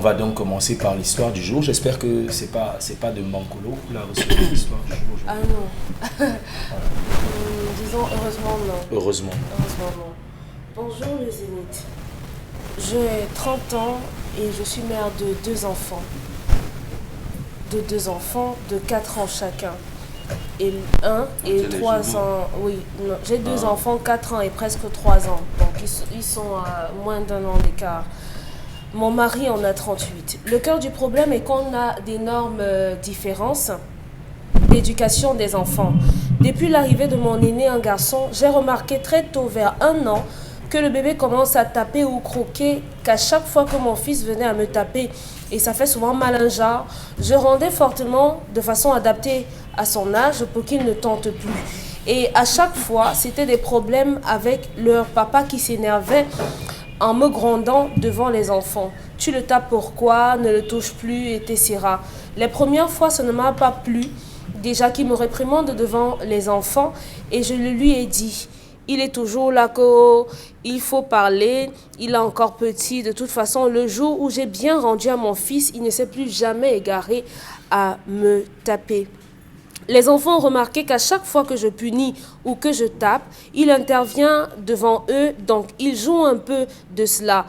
va donc commencer par l'histoire du jour. J'espère que c'est pas de Mankolo que vous la recevez l'histoire du jour aujourd'hui. Ah non. Disons heureusement non. Heureusement. Heureusement non. Bonjour le Zénith. J'ai 30 ans et je suis mère de 2 enfants. De 2 enfants de 4 ans chacun. Et 1 et 3 ans. Oui, non, j'ai 2 enfants, 4 ans et presque 3 ans. Donc ils sont à moins d'1 an d'écart. Mon mari en a 38. Le cœur du problème est qu'on a d'énormes différences d'éducation des enfants. Depuis l'arrivée de mon aîné, un garçon, j'ai remarqué très tôt, vers 1 an, que le bébé commence à taper ou croquer, qu'à chaque fois que mon fils venait à me taper, et ça fait souvent mal un genre, je rendais fortement de façon adaptée à son âge pour qu'il ne tente plus. Et à chaque fois, c'était des problèmes avec leur papa qui s'énervait en me grondant devant les enfants. Tu le tapes pourquoi, ne le touche plus, etc. Les premières fois, ça ne m'a pas plu. Déjà qu'il me réprimande devant les enfants et je le lui ai dit. Il est toujours là qu'il faut parler, il est encore petit. De toute façon, le jour où j'ai bien rendu à mon fils, il ne s'est plus jamais égaré à me taper. Les enfants ont remarqué qu'à chaque fois que je punis ou que je tape, il intervient devant eux, donc ils jouent un peu de cela.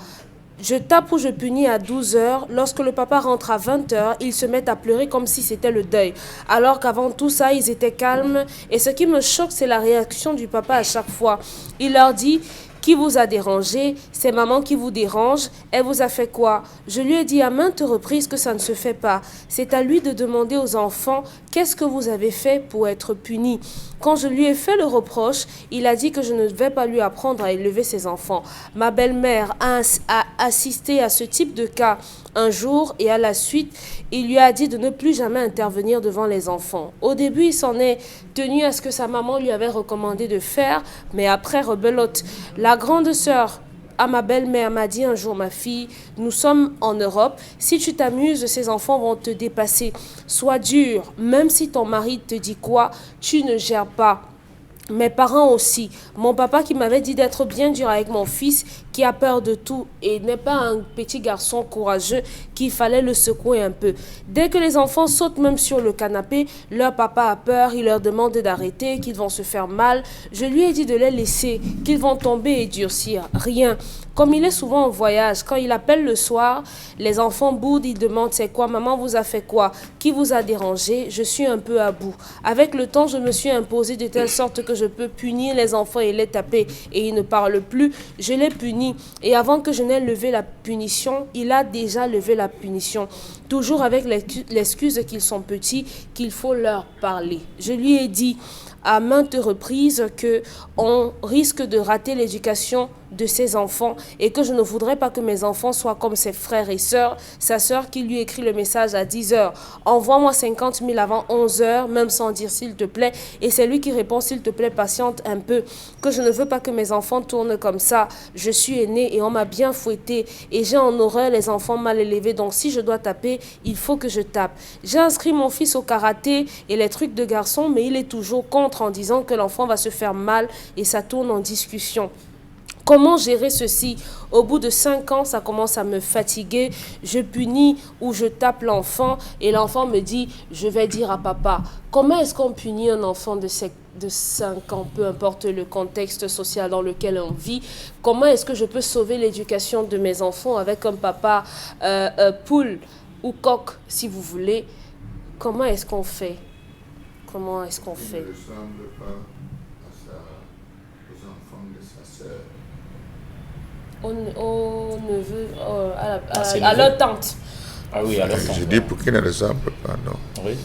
Je tape ou je punis à 12 heures. Lorsque le papa rentre à 20 heures, ils se mettent à pleurer comme si c'était le deuil. Alors qu'avant tout ça, ils étaient calmes. Et ce qui me choque, c'est la réaction du papa à chaque fois. Il leur dit: qui vous a dérangé? C'est maman qui vous dérange. Elle vous a fait quoi? Je lui ai dit à maintes reprises que ça ne se fait pas. C'est à lui de demander aux enfants qu'est-ce que vous avez fait pour être puni. Quand je lui ai fait le reproche, il a dit que je ne vais pas lui apprendre à élever ses enfants. Ma belle-mère a assisté à ce type de cas un jour et à la suite, il lui a dit de ne plus jamais intervenir devant les enfants. Au début, il s'en est tenu à ce que sa maman lui avait recommandé de faire, mais après, rebelote. La grande sœur à ma belle-mère m'a dit un jour: ma fille, nous sommes en Europe, si tu t'amuses, ces enfants vont te dépasser. Sois dur, même si ton mari te dit quoi, tu ne gères pas. Mes parents aussi. Mon papa qui m'avait dit d'être bien dur avec mon fils qui a peur de tout et n'est pas un petit garçon courageux, qu'il fallait le secouer un peu. Dès que les enfants sautent même sur le canapé, leur papa a peur, il leur demande d'arrêter, qu'ils vont se faire mal. Je lui ai dit de les laisser, qu'ils vont tomber et durcir. Rien. Comme il est souvent en voyage, quand il appelle le soir, les enfants boudent, ils demandent: c'est quoi, maman vous a fait quoi, qui vous a dérangé? Je suis un peu à bout. Avec le temps, je me suis imposée de telle sorte que je peux punir les enfants et les taper. Et ils ne parlent plus, je les punis. Et avant que je n'ai levé la punition, il a déjà levé la punition. Toujours avec l'excuse qu'ils sont petits, qu'il faut leur parler. Je lui ai dit à maintes reprises qu'on risque de rater l'éducation de ses enfants et que je ne voudrais pas que mes enfants soient comme ses frères et sœurs. Sa sœur qui lui écrit le message à 10 heures. Envoie-moi 50 000 avant 11 heures, même sans dire s'il te plaît. Et c'est lui qui répond: s'il te plaît, patiente un peu. Que je ne veux pas que mes enfants tournent comme ça. Je suis aînée et on m'a bien fouettée. Et j'ai en horreur les enfants mal élevés. Donc si je dois taper, il faut que je tape. J'ai inscrit mon fils au karaté et les trucs de garçon, mais il est toujours contre en disant que l'enfant va se faire mal et ça tourne en discussion. Comment gérer ceci? Au bout de 5 ans, ça commence à me fatiguer. Je punis ou je tape l'enfant et l'enfant me dit: je vais dire à papa. Comment est-ce qu'on punit un enfant de 5 ans, peu importe le contexte social dans lequel on vit? Comment est-ce que je peux sauver l'éducation de mes enfants avec un papa poule ou coq, si vous voulez? Comment est-ce qu'on fait? Comment est-ce qu'on fait? Il ne ressemble pas aux enfants de sa sœur. Au neveu, c'est à neveu. leur tante. Ah oui, alors Je dis pour qu'il ne ressemble pas, non. Oui.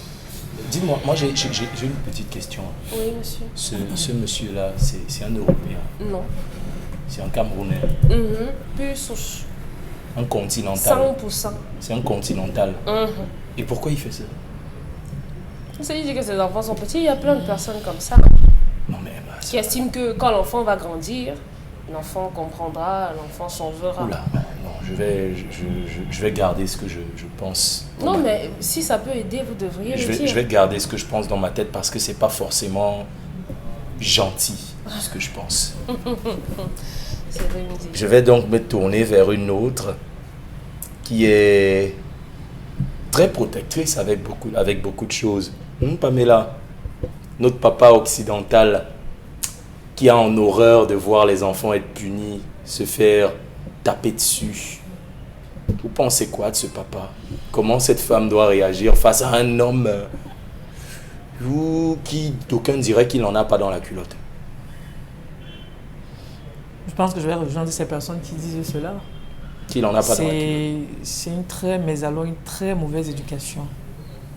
Dis-moi, moi j'ai une petite question. Oui, monsieur. Ce monsieur-là, c'est un Européen, Non. c'est un Camerounais, Pure souche. un continental. 100%. C'est un continental. Et pourquoi il fait ça? Vous savez, dit que ces enfants sont petits, il y a plein de personnes comme ça Non mais qui estiment que quand l'enfant va grandir, l'enfant comprendra, l'enfant changera. Oula, non, je vais garder ce que je pense. Non, mais si ça peut aider, vous devriez le dire. Je vais garder ce que je pense dans ma tête parce que c'est pas forcément gentil ce que je pense. C'est vrai, me dire. Je vais donc me tourner vers une autre qui est très protectrice avec beaucoup de choses. Pamela, notre papa occidental qui a en horreur de voir les enfants être punis, se faire taper dessus. Vous pensez quoi de ce papa? Comment cette femme doit réagir face à un homme qui, d'aucuns diraient qu'il n'en a pas dans la culotte? Je pense que je vais rejoindre ces personnes qui disent cela. Qu'il n'en a pas dans la culotte. C'est une très mauvaise éducation.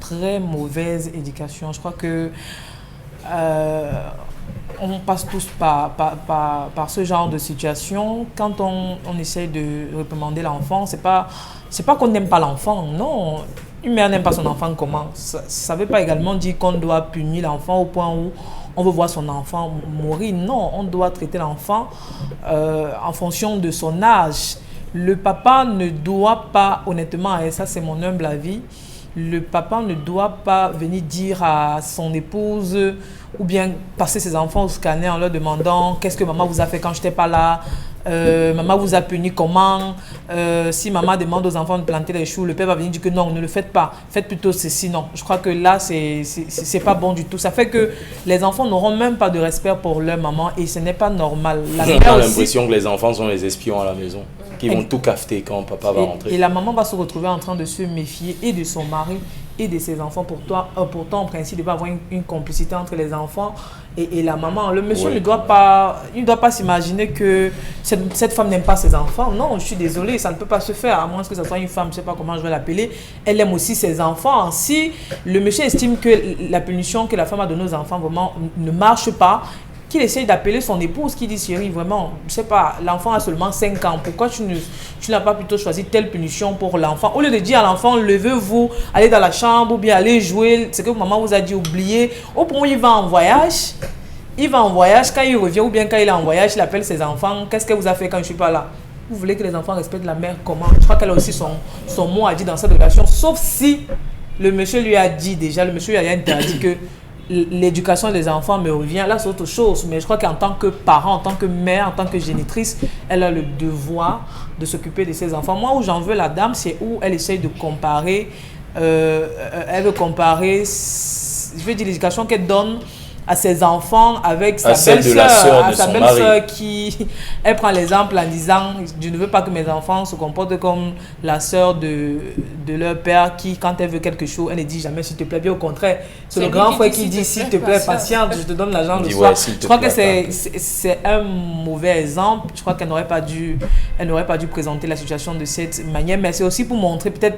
Très mauvaise éducation. Je crois que on passe tous par ce genre de situation. Quand on essaye de réprimander l'enfant, c'est pas qu'on n'aime pas l'enfant, non. Une mère n'aime pas son enfant comment? Ça ne veut pas également dire qu'on doit punir l'enfant au point où on veut voir son enfant mourir. Non, on doit traiter l'enfant en fonction de son âge. Le papa ne doit pas, honnêtement, et ça c'est mon humble avis, le papa ne doit pas venir dire à son épouse ou bien passer ses enfants au scanner en leur demandant qu'est-ce que maman vous a fait quand je n'étais pas là, maman vous a puni comment, si maman demande aux enfants de planter les choux, le père va venir dire que non, ne le faites pas, faites plutôt ceci. Non, je crois que là c'est pas bon du tout. Ça fait que les enfants n'auront même pas de respect pour leur maman et ce n'est pas normal. On a l'impression que les enfants sont les espions à la maison, qui vont tout cafeter quand papa va rentrer. Et la maman va se retrouver en train de se méfier et de son mari et de ses enfants. Pourtant, en principe, il doit y avoir une complicité entre les enfants et la maman. Le monsieur ne doit pas s'imaginer que cette femme n'aime pas ses enfants. Non, je suis désolée, ça ne peut pas se faire, à moins que ce soit une femme, je ne sais pas comment je vais l'appeler. Elle aime aussi ses enfants. Si le monsieur estime que la punition que la femme a donnée aux enfants vraiment ne marche pas, qu'il essaye d'appeler son épouse, qui dit chérie, vraiment, je sais pas, l'enfant a seulement 5 ans, pourquoi tu n'as pas plutôt choisi telle punition pour l'enfant? Au lieu de dire à l'enfant, levez-vous, allez dans la chambre ou bien allez jouer, ce que maman vous a dit, oubliez. Au point où il va en voyage, quand il revient ou bien quand il est en voyage, il appelle ses enfants, qu'est-ce que vous avez fait quand je ne suis pas là? Vous voulez que les enfants respectent la mère comment? Je crois qu'elle a aussi son mot à dire dans cette relation, sauf si le monsieur lui a dit déjà, le monsieur lui a interdit que l'éducation des enfants me revient, là c'est autre chose, mais je crois qu'en tant que parent, en tant que mère, en tant que génitrice, elle a le devoir de s'occuper de ses enfants. Moi où j'en veux la dame, c'est où elle essaye de comparer, elle veut comparer, je veux dire l'éducation qu'elle donne à ses enfants avec sa belle-sœur qui, elle prend l'exemple en disant je ne veux pas que mes enfants se comportent comme la sœur de leur père qui quand elle veut quelque chose elle ne dit jamais s'il te plaît, bien au contraire c'est le grand frère qui dit s'il te plaît patiente, je te donne l'argent le soir. Je crois que c'est un mauvais exemple. Je crois qu'elle n'aurait pas dû présenter la situation de cette manière, mais c'est aussi pour montrer peut-être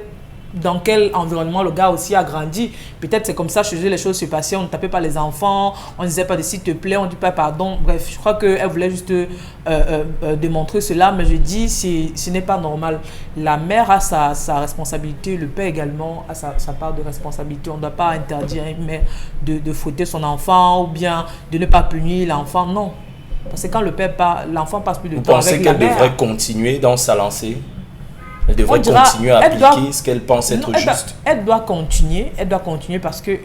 dans quel environnement le gars aussi a grandi. Peut-être c'est comme ça chez eux les choses se passaient, on ne tapait pas les enfants, on ne disait pas de s'il te plaît, on ne dit pas pardon. Bref, je crois qu'elle voulait juste démontrer cela, mais je dis ce n'est pas normal. La mère a sa responsabilité, le père également a sa part de responsabilité. On ne doit pas interdire à une mère de fouetter son enfant ou bien de ne pas punir l'enfant, non. Parce que quand le père part, l'enfant passe plus de temps avec la mère. Vous pensez qu'elle devrait continuer dans sa lancée? Elle devrait continuer à appliquer ce qu'elle pense être juste. Elle doit continuer parce que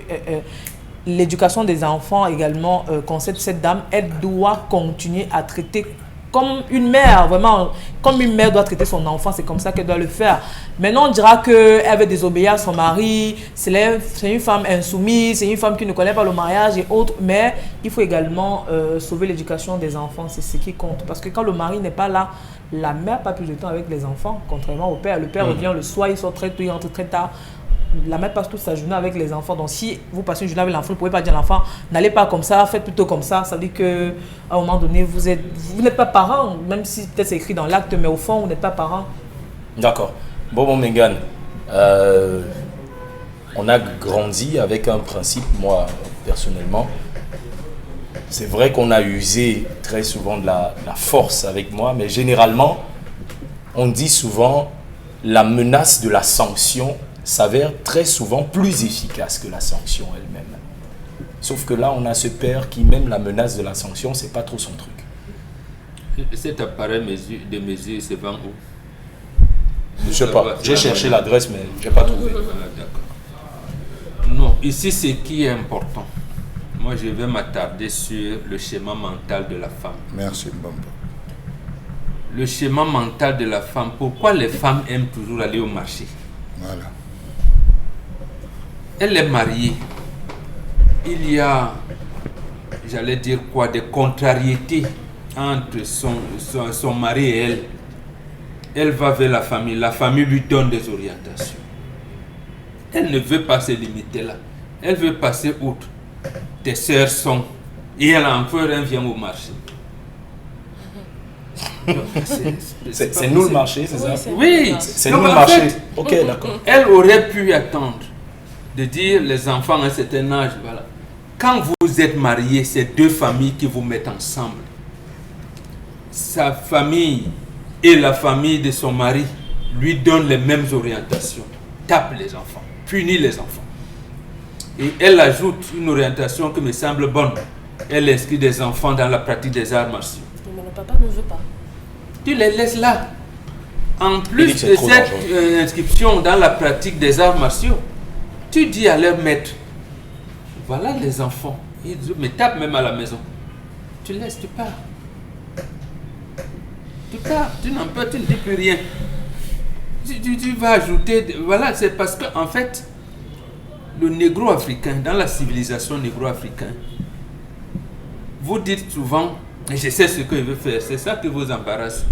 l'éducation des enfants également concerne cette dame. Elle doit continuer à traiter comme une mère, vraiment, comme une mère doit traiter son enfant, c'est comme ça qu'elle doit le faire. Maintenant, on dira qu'elle veut désobéir à son mari, c'est une femme insoumise, c'est une femme qui ne connaît pas le mariage et autres, mais il faut également sauver l'éducation des enfants, c'est ce qui compte. Parce que quand le mari n'est pas là, la mère passe plus de temps avec les enfants, contrairement au père. Le père revient le soir, il sort très tôt, il rentre très tard. La mère passe toute sa journée avec les enfants. Donc si vous passez une journée avec l'enfant, vous ne pouvez pas dire à l'enfant n'allez pas comme ça, faites plutôt comme ça. Ça veut dire qu'à un moment donné, vous n'êtes pas parent, même si peut-être c'est écrit dans l'acte, mais au fond, vous n'êtes pas parent. D'accord. Bon, Mengane, on a grandi avec un principe, moi, personnellement. C'est vrai qu'on a usé très souvent de la force avec moi, mais généralement, on dit souvent la menace de la sanction s'avère très souvent plus efficace que la sanction elle-même. Sauf que là, on a ce père qui, même la menace de la sanction, c'est pas trop son truc. Cet appareil de mesure se vend où? Je sais pas. J'ai cherché l'adresse, mais j'ai pas trouvé. D'accord. Non, ici, ce qui est important. Moi, je vais m'attarder sur le schéma mental de la femme. Merci, Mbamba. le schéma mental de la femme. Pourquoi les femmes aiment toujours aller au marché? Voilà. Elle est mariée. Il y a, j'allais dire quoi, des contrariétés entre son mari et elle. Elle va vers la famille lui donne des orientations. Elle ne veut pas se limiter là. Elle veut passer outre. Tes sœurs sont. Et elle encore vient au marché. C'est nous le marché, c'est ça? Oui, C'est donc nous le en marché. fait, Ok, d'accord. elle aurait pu attendre de dire les enfants à un certain âge, voilà. Quand vous êtes mariés, c'est deux familles qui vous mettent ensemble. Sa famille et la famille de son mari lui donnent les mêmes orientations. Tape les enfants, punit les enfants. Et elle ajoute une orientation qui me semble bonne. Elle inscrit des enfants dans la pratique des arts martiaux. Mais le papa ne veut pas. Tu les laisses là. En plus de c'est trop cette dangereux. inscription dans la pratique des arts martiaux, tu dis à leur maître, voilà les enfants, ils me tapent même à la maison. Tu laisses, tu pars. Tu pars, tu n'en peux, tu ne dis plus rien. Tu vas ajouter, voilà, c'est parce que en fait, le négro-africain, dans la civilisation négro-africaine, vous dites souvent, et je sais ce que je veux faire, c'est ça qui vous embarrasse.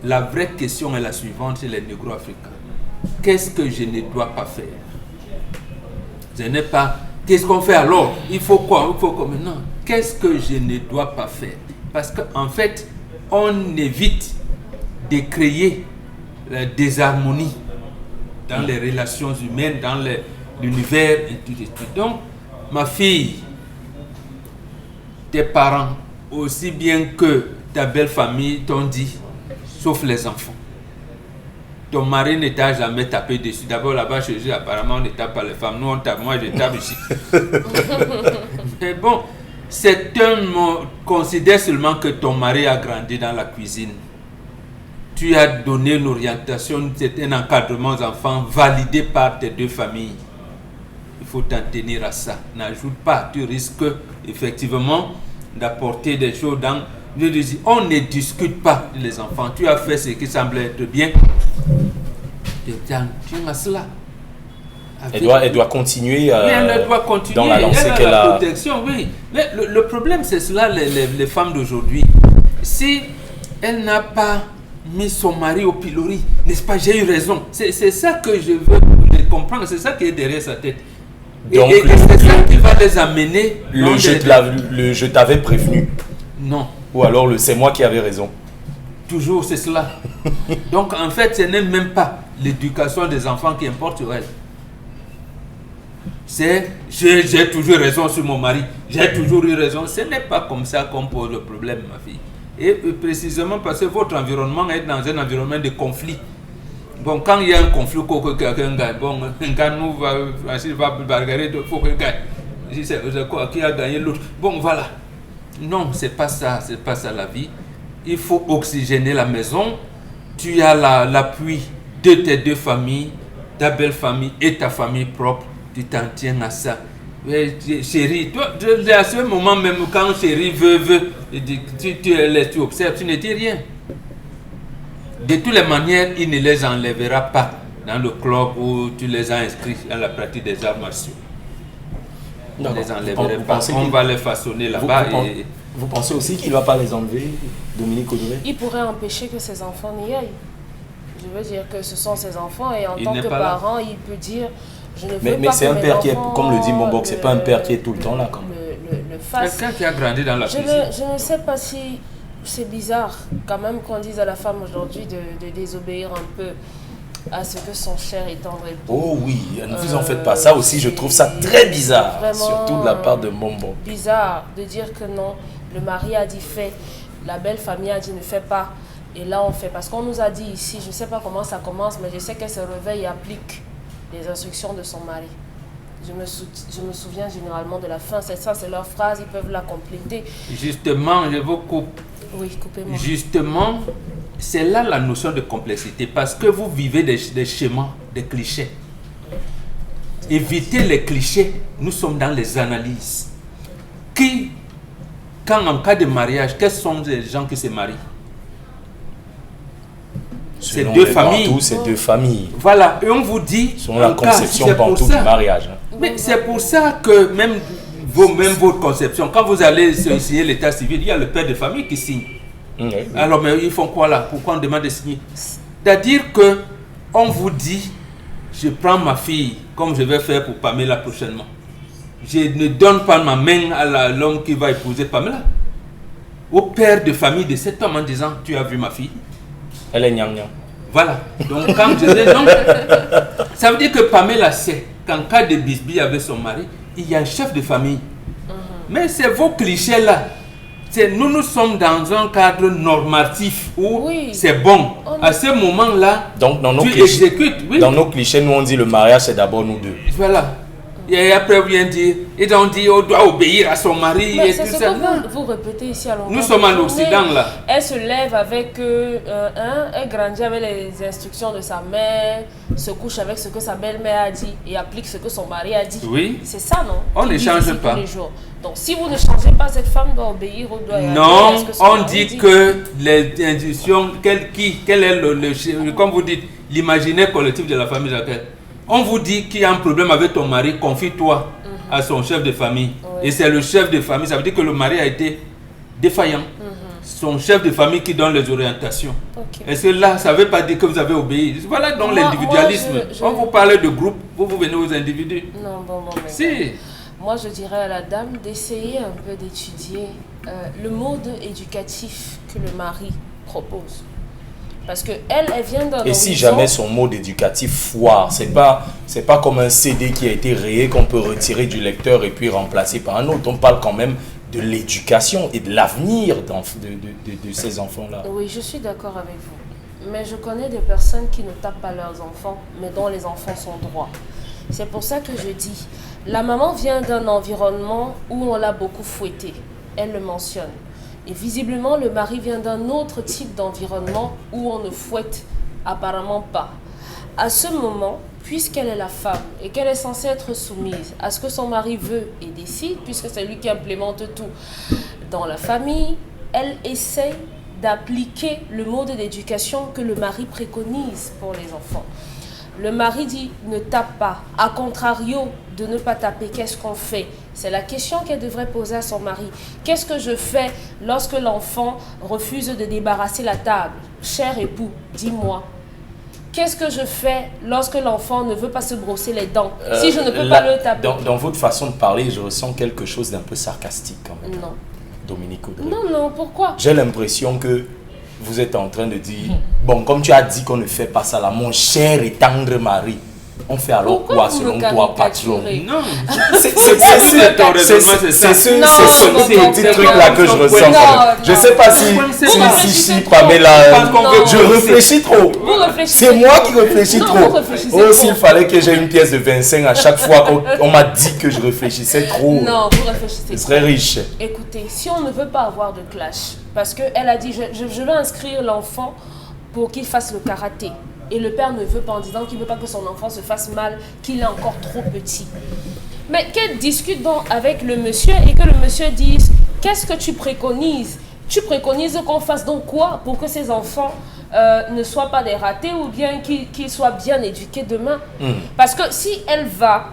La vraie question est la suivante chez les négro-africains. Qu'est-ce que je ne dois pas faire? Je n'ai pas. Qu'est-ce qu'on fait alors? Il faut quoi? Il faut quoi? Non. Qu'est-ce que je ne dois pas faire? Parce qu'en fait, on évite de créer la désharmonie dans les relations humaines, dans l'univers, et tout, et tout. Donc, ma fille, tes parents, aussi bien que ta belle famille t'ont dit, sauf les enfants. Ton mari ne t'a jamais tapé dessus. D'abord là-bas chez eux, apparemment on ne tape pas les femmes. Nous on tape, moi je tape ici. Mais bon, considère seulement que ton mari a grandi dans la cuisine. Tu as donné une orientation, c'est un encadrement aux enfants validé par tes deux familles. Il faut t'en tenir à ça. N'ajoute pas, tu risques effectivement d'apporter des choses dans... Je dis, on ne discute pas les enfants. Tu as fait ce qui semble être bien. Tu as cela. Elle doit continuer, oui, elle doit continuer dans la lancée qu'elle la a. protection, oui. Mais le problème, c'est cela, les femmes d'aujourd'hui. Si elle n'a pas mis son mari au pilori, n'est-ce pas, j'ai eu raison. C'est ça que je veux comprendre, c'est ça qui est derrière sa tête. Donc, et c'est ça qui va les amener. Je t'avais prévenu. Non. Ou alors c'est moi qui avais raison. Toujours, c'est cela. Donc, en fait, ce n'est même pas l'éducation des enfants qui importe sur elle. C'est j'ai toujours raison sur mon mari, j'ai toujours eu raison. Ce n'est pas comme ça qu'on pose le problème, ma fille. Et précisément parce que votre environnement est dans un environnement de conflit. Bon, quand il y a un conflit, quelqu'un gagne. Bon, quand nous va bagarrer, il faut qu'il gagne. C'est quoi qui a gagné l'autre. Bon, voilà. Non, c'est pas ça la vie. Il faut oxygéner la maison. Tu as l'appui de tes deux familles, ta belle famille et ta famille propre. Tu t'en tiens à ça. Mais, chérie, toi, à ce moment même, quand chérie veut, tu observes, tu ne dis rien. De toutes les manières, il ne les enlèvera pas dans le club où tu les as inscrits à la pratique des arts martiaux. Il ne les enlèvera pas. On va les façonner là-bas. Vous pensez aussi qu'il ne va pas les enlever, Dominique Audrey? Il pourrait empêcher que ses enfants n'y aillent. Je veux dire que ce sont ses enfants et en tant que parent, il peut dire je ne veux pas. Mais c'est un père qui est, comme le dit Mombok, c'est pas un père qui est tout le temps là quand même. Quelqu'un qui a grandi dans la cuisine. Je ne sais pas si c'est bizarre quand même qu'on dise à la femme aujourd'hui de désobéir un peu à ce que son cher et tendre époux. Oh oui, ne vous en faites pas. Ça aussi, je trouve ça très bizarre, surtout de la part de Mombok. Bizarre de dire que non, le mari a dit fais, la belle famille a dit ne fais pas, et là on fait. Parce qu'on nous a dit ici, je ne sais pas comment ça commence, mais je sais qu'elle se réveille et applique les instructions de son mari. Je me souviens généralement de la fin, c'est ça, c'est leur phrase, ils peuvent la compléter. Justement, je vous coupe. Oui, coupez-moi. Justement, c'est là la notion de complexité, parce que vous vivez des schémas, des clichés. Évitez les clichés, nous sommes dans les analyses. Quand en cas de mariage, quels sont les gens qui se marient? c'est Selon deux les familles. Bantous, c'est deux familles. Voilà, et on vous dit... Selon la en cas, conception c'est pour bantou ça. du mariage. Hein. Mais c'est pour ça que même votre conception, quand vous allez signer l'état civil, il y a le père de famille qui signe. Oui. Alors, mais ils font quoi là? Pourquoi on demande de signer? C'est-à-dire que on vous dit, je prends ma fille, comme je vais faire pour Pamela prochainement. Je ne donne pas ma main à l'homme qui va épouser Pamela. Au père de famille de cet homme en disant, tu as vu ma fille? Elle est gnang-gnang. Voilà. Donc, quand je dis donc, ça veut dire que Pamela sait qu'en cas de bisbille avec son mari, il y a un chef de famille. Mais c'est vos clichés là. Nous sommes dans un cadre normatif où Oui. c'est bon. À ce moment-là, Donc, dans nos tu clichés, exécutes. Oui. dans nos clichés, nous on dit le mariage c'est d'abord nous deux. Voilà. Et après, on vient dire, ils ont dit, on doit obéir à son mari Mais et c'est tout ce ça. que vous répétez ici à longueur Nous de sommes en journée. Occident là. Elle se lève avec elle grandit avec les instructions de sa mère, se couche avec ce que sa belle-mère a dit et applique ce que son mari a dit. Oui. C'est ça, non? On Qu'ils ne disent change ici pas. tous les jours. Donc, si vous ne changez pas, cette femme doit obéir ou doit Non, à ce que son on mari dit que les institutions, quel est comme vous dites, l'imaginaire collectif de la famille Jacquet. On vous dit qu'il y a un problème avec ton mari, confie-toi à son chef de famille. Oui. Et c'est le chef de famille, ça veut dire que le mari a été défaillant. Son chef de famille qui donne les orientations. Ok. Est-ce que là, ça ne veut pas dire que vous avez obéi? Voilà donc Moi, l'individualisme. je- On vous parle de groupe, vous venez aux individus. Non, bon, mais Si. moi, je dirais à la dame d'essayer un peu d'étudier le mode éducatif que le mari propose. Parce que elle vient d'un Et si horizon- jamais son mode éducatif foire, c'est pas comme un CD qui a été rayé qu'on peut retirer du lecteur et puis remplacer par un autre. On parle quand même de l'éducation et de l'avenir de ces enfants-là. Oui, je suis d'accord avec vous. Mais je connais des personnes qui ne tapent pas leurs enfants, mais dont les enfants sont droits. C'est pour ça que je dis, la maman vient d'un environnement où on l'a beaucoup fouettée. Elle le mentionne. Et visiblement, le mari vient d'un autre type d'environnement où on ne fouette apparemment pas. À ce moment, puisqu'elle est la femme et qu'elle est censée être soumise à ce que son mari veut et décide, puisque c'est lui qui implémente tout dans la famille, elle essaye d'appliquer le mode d'éducation que le mari préconise pour les enfants. Le mari dit ne tape pas. A contrario de ne pas taper, qu'est-ce qu'on fait? C'est la question qu'elle devrait poser à son mari. Qu'est-ce que je fais lorsque l'enfant refuse de débarrasser la table? Cher époux, dis-moi. Qu'est-ce que je fais lorsque l'enfant ne veut pas se brosser les dents? Si je ne peux pas le taper. Dans votre façon de parler, je ressens quelque chose d'un peu sarcastique quand même. Non. Dominique Audrey. Non, pourquoi? J'ai l'impression que vous êtes en train de dire, bon, comme tu as dit qu'on ne fait pas ça là, mon cher et tendre mari, on fait alors Pourquoi quoi vous selon me toi, patron? caricaturez? Non. C'est ton raisonnement, c'est ça. ce Non, non, petit non, truc-là non, que je non, ressens. non, quand même. Je non. sais pas si Vous réfléchissez trop. Pamela, Non. je réfléchis trop. Vous réfléchissez C'est moi trop. qui réfléchis Non, trop. vous réfléchissez Oh, trop. s'il fallait que j'ai une pièce de 25 à chaque fois qu'on m'a dit que je réfléchissais trop, Non, vous réfléchissez je trop. serais riche. Écoutez, si on ne veut pas avoir de clash, parce qu'elle a dit je veux inscrire l'enfant pour qu'il fasse le karaté. Et le père ne veut pas en disant qu'il ne veut pas que son enfant se fasse mal, qu'il est encore trop petit. Mais qu'elle discute donc avec le monsieur et que le monsieur dise qu'est-ce que tu préconises? Tu préconises qu'on fasse donc quoi pour que ces enfants ne soient pas des ratés ou bien qu'ils soient bien éduqués demain? Parce que si elle va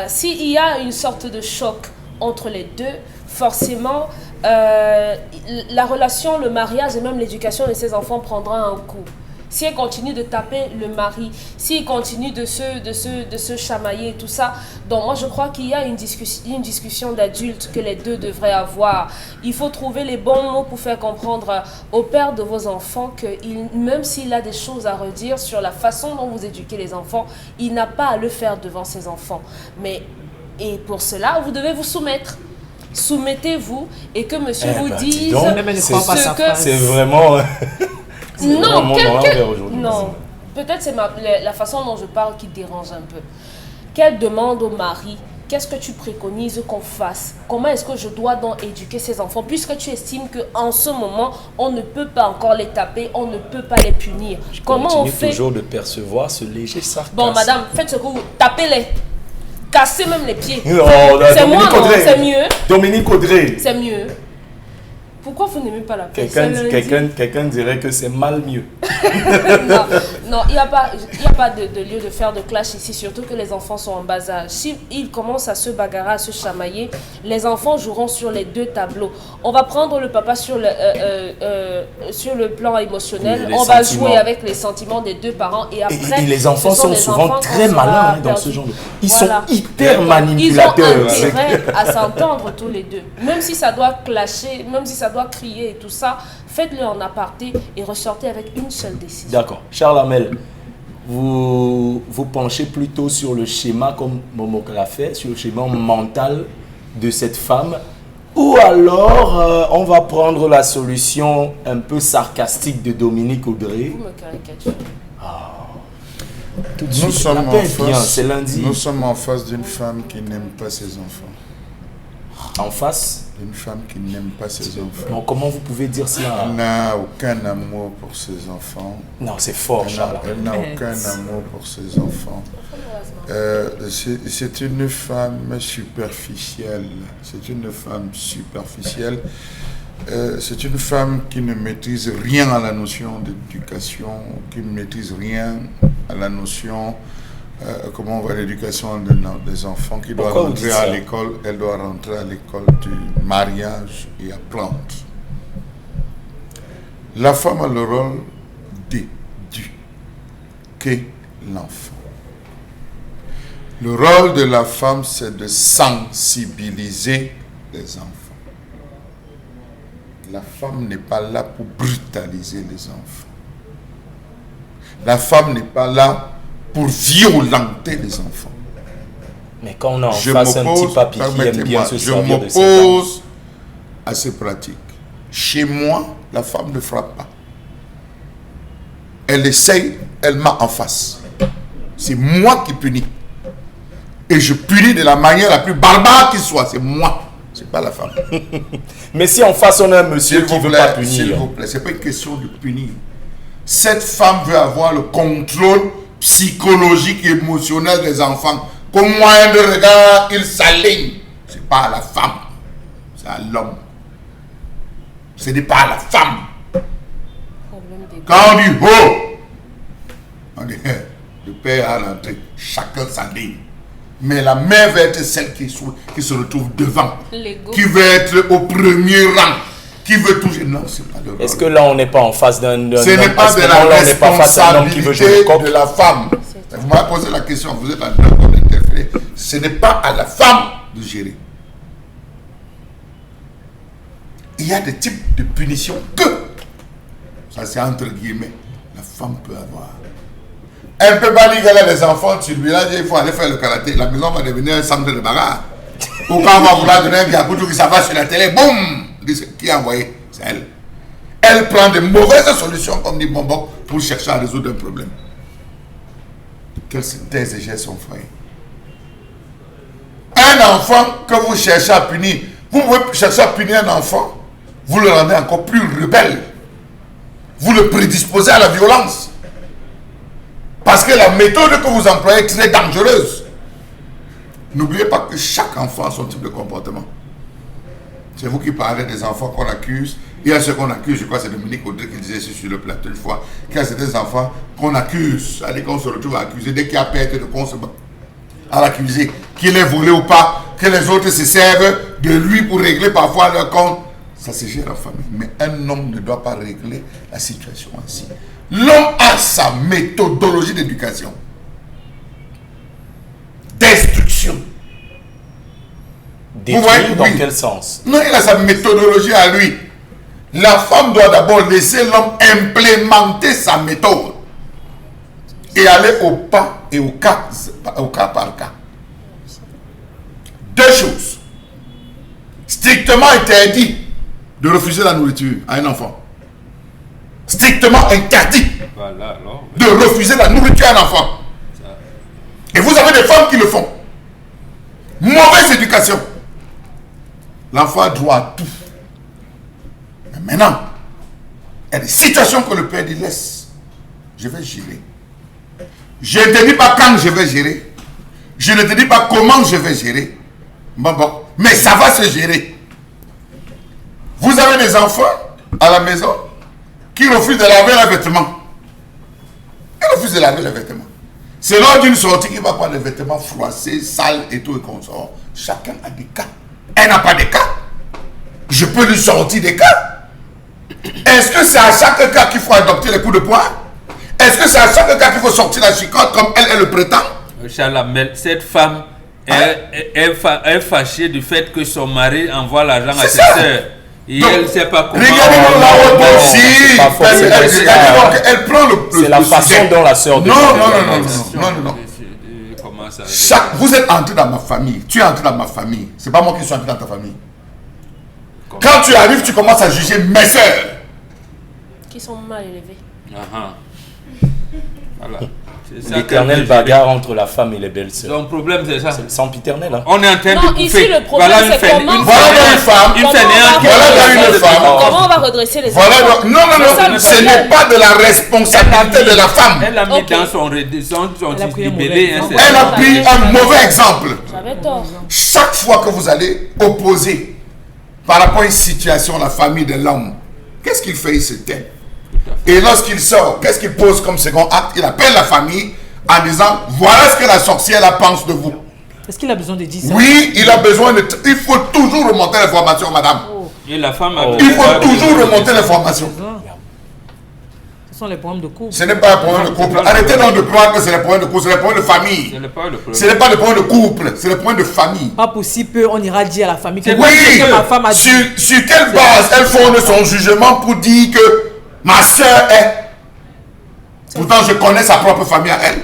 s'il y a une sorte de choc entre les deux, forcément, la relation, le mariage et même l'éducation de ces enfants prendra un coup. Si elle continue de taper le mari, s'il continue de se chamailler et tout ça, donc moi je crois qu'il y a une discussion d'adultes que les deux devraient avoir. Il faut trouver les bons mots pour faire comprendre au père de vos enfants que même s'il a des choses à redire sur la façon dont vous éduquez les enfants, il n'a pas à le faire devant ses enfants. Et pour cela, vous devez vous soumettre. Soumettez-vous et que monsieur vous dise donc, Même elle ne croit pas sa que... phrase. c'est vraiment... Non, vraiment dans l'envers aujourd'hui. non. Peut-être c'est la façon dont je parle qui dérange un peu. Qu'elle demande au mari, qu'est-ce que tu préconises qu'on fasse? Comment est-ce que je dois donc éduquer ces enfants? Puisque tu estimes qu'en ce moment, on ne peut pas encore les taper, on ne peut pas les punir. Comment on Continue fait? toujours de percevoir ce léger sarcasme. Bon, madame, faites ce que vous... Tapez-les. Cassez même les pieds. Non, C'est moi, Dominique non? Audrey. C'est mieux. Dominique Audrey. C'est mieux. Pourquoi vous n'aimez pas la paix? C'est lundi. Quelqu'un dirait que c'est mal mieux. Non, non, il n'y a pas de lieu de faire de clash ici, surtout que les enfants sont en bas âge. S'ils commencent à se bagarrer, à se chamailler, les enfants joueront sur les deux tableaux. On va prendre le papa sur le plan émotionnel, Oui, on va sentiments. jouer avec les sentiments des deux parents et après... Et les enfants ce sont des souvent enfants très qu'on sera malins dans perdus. ce genre de... Ils Voilà. sont hyper Ils ont manipulateurs. intérêt à s'entendre tous les deux. Même si ça doit clasher, même si ça doit crier et tout ça, faites-le en aparté et ressortez avec une seule décision. D'accord. Charles Hamel, vous penchez plutôt sur le schéma, comme Momo l'a fait, sur le schéma mental de cette femme, ou alors on va prendre la solution un peu sarcastique de Dominique Audrey. Vous me caricaturez. Tout de Nous suite, sommes, la en paix est bien, face, c'est lundi. nous sommes en face d'une femme qui n'aime pas ses enfants. En face, Une femme qui n'aime pas ses enfants. non, comment vous pouvez dire cela? Elle n'a aucun amour pour ses enfants. Non, c'est fort, Charles. Elle n'a aucun amour pour ses enfants. C'est une femme superficielle. C'est une femme superficielle. C'est une femme qui ne maîtrise rien à la notion d'éducation, qui ne maîtrise rien à la notion, comment on voit l'éducation des enfants, qui doit Pourquoi vous rentrer dites à ça? l'école. Elle doit rentrer à l'école du mariage et apprendre. La femme a le rôle d'éduquer l'enfant. Le rôle de la femme, c'est de sensibiliser les enfants. La femme n'est pas là pour brutaliser les enfants. La femme n'est pas là pour violenter les enfants. Mais quand on a en Je face un petit papy qui aime bien permettez-moi, se je servir de ses femmes, m'oppose à ces pratiques. Chez moi, la femme ne frappe pas. Elle essaye, elle m'a en face. C'est moi qui punis. Et je punis de la manière la plus barbare qui soit. C'est moi. C'est pas la femme. mais si en face on a un monsieur qui ne veut pas S'il punir, vous plaît, c'est pas une question de punir. Cette femme veut avoir le contrôle psychologique et émotionnel des enfants. Qu'au moyen de regard, il s'aligne. C'est pas à la femme, c'est à l'homme. Ce n'est pas à la femme. Problème des Quand on dit oh, on dit le père à l'entrée, chacun s'aligne. Mais la mère va être celle qui se retrouve devant, L'ego. qui veut être au premier rang, qui veut toucher. Non, c'est pas le rôle. est-ce que là on n'est pas en face d'un Ce n'est homme, pas à ce de la moment-là, on n'est pas face à un homme qui veut jouer le responsabilité coq? de la femme. Vous m'avez posé la question, vous êtes en train d'interférer. Ce n'est pas à la femme de gérer. Il y a des types de punitions que, ça c'est entre guillemets, la femme peut avoir. Elle ne peut pas dire qu'elle a des enfants, tu lui as dit il faut aller faire le karaté. La maison va devenir un centre de bagarre. Ou quand on va vouloir donner un biakoutou qui s'en va sur la télé, boum, qui a envoyé? C'est elle. Elle prend de mauvaises solutions, comme dit Bonbon, pour chercher à résoudre un problème. Quels thèses et gestes sont faits? Un enfant que vous cherchez à punir, vous pouvez chercher à punir un enfant, vous le rendez encore plus rebelle. Vous le prédisposez à la violence. Parce que la méthode que vous employez est très dangereuse. N'oubliez pas que chaque enfant a son type de comportement. C'est vous qui parlez des enfants qu'on accuse. Il y a ceux qu'on accuse, je crois que c'est Dominique Audrey qui disait sur le plateau une fois, qu'il y a certains enfants qu'on accuse, c'est-à-dire qu'on se retrouve à accuser dès qu'il y a perte de consommation à l'accuser, qu'il ait volé ou pas, que les autres se servent de lui pour régler parfois leur compte. Ça se gère en famille. Mais un homme ne doit pas régler la situation ainsi. L'homme a sa méthodologie d'éducation, d'instruction. Détruire voyez, dans oui. quel sens? Non, il a sa méthodologie à lui. La femme doit d'abord laisser l'homme implémenter sa méthode et aller au pas et au cas par cas. Deux choses. Strictement interdit de refuser la nourriture à un enfant. Strictement interdit Voilà, alors. de refuser la nourriture à un enfant. Et vous avez des femmes qui le font. Mauvaise éducation. L'enfant a droit à tout. Mais maintenant, il y a des situations que le père dit laisse. Je vais gérer. Je ne te dis pas quand je vais gérer. Je ne te dis pas comment je vais gérer. Bon, mais ça va se gérer. Vous avez des enfants à la maison qui refusent de laver leurs vêtements. Il refuse de laver les vêtements. C'est lors d'une sortie qu'il va prendre les vêtements froissés, sales et tout et qu'on sort. Chacun a des cas. Elle n'a pas de cas. Je peux lui sortir des cas. Est-ce que c'est à chaque cas qu'il faut adopter les coups de poing? Est-ce que c'est à chaque cas qu'il faut sortir la chicotte comme elle le prétend? Charles, cette femme est fâchée du fait que son mari envoie l'argent à ses soeurs. Et Donc, elle ne sait pas comment. Regardez-nous la haute aussi. Elle prend le C'est la façon dont la sœur de Non. Comment ça? Vous êtes entré dans ma famille. Tu es entré dans ma famille. C'est pas moi qui suis entré dans ta famille. Quand tu arrives, tu commences à juger mes sœurs. Qui sont mal élevés. Voilà. L'éternelle bagarre entre la femme et les belles-sœurs. Son problème, c'est ça. C'est le sempiternel. Hein. On est en train Non, de bouffer. ici, le problème, c'est comment... Voilà une femme. Comment on va redresser les enfants? Non, ce n'est pas de la responsabilité de la femme. Elle a mis dans son libellé. Elle a pris un mauvais exemple. J'avais tort. Chaque fois que vous allez opposer par rapport à une situation la famille de l'homme, qu'est-ce qu'il fait? Il se tait. Et lorsqu'il sort, qu'est-ce qu'il pose comme second acte? Il appelle la famille en disant voilà ce que la sorcière pense de vous. Est-ce qu'il a besoin de dire ça? Oui, il a besoin de... Il faut toujours remonter l'information, madame. Et la femme Il faut toujours remonter l'information. Ce sont les problèmes de couple. Ce n'est pas un problème de couple. Arrêtez donc de croire que c'est le problème de couple, c'est le problème de famille. Ce n'est pas le problème de couple, c'est le problème de famille. Pas possible qu'on ira dire à la famille que oui, ma femme a dit. Sur quelle base elle fonde son jugement pour dire que ma soeur est... Pourtant, je connais sa propre famille à elle.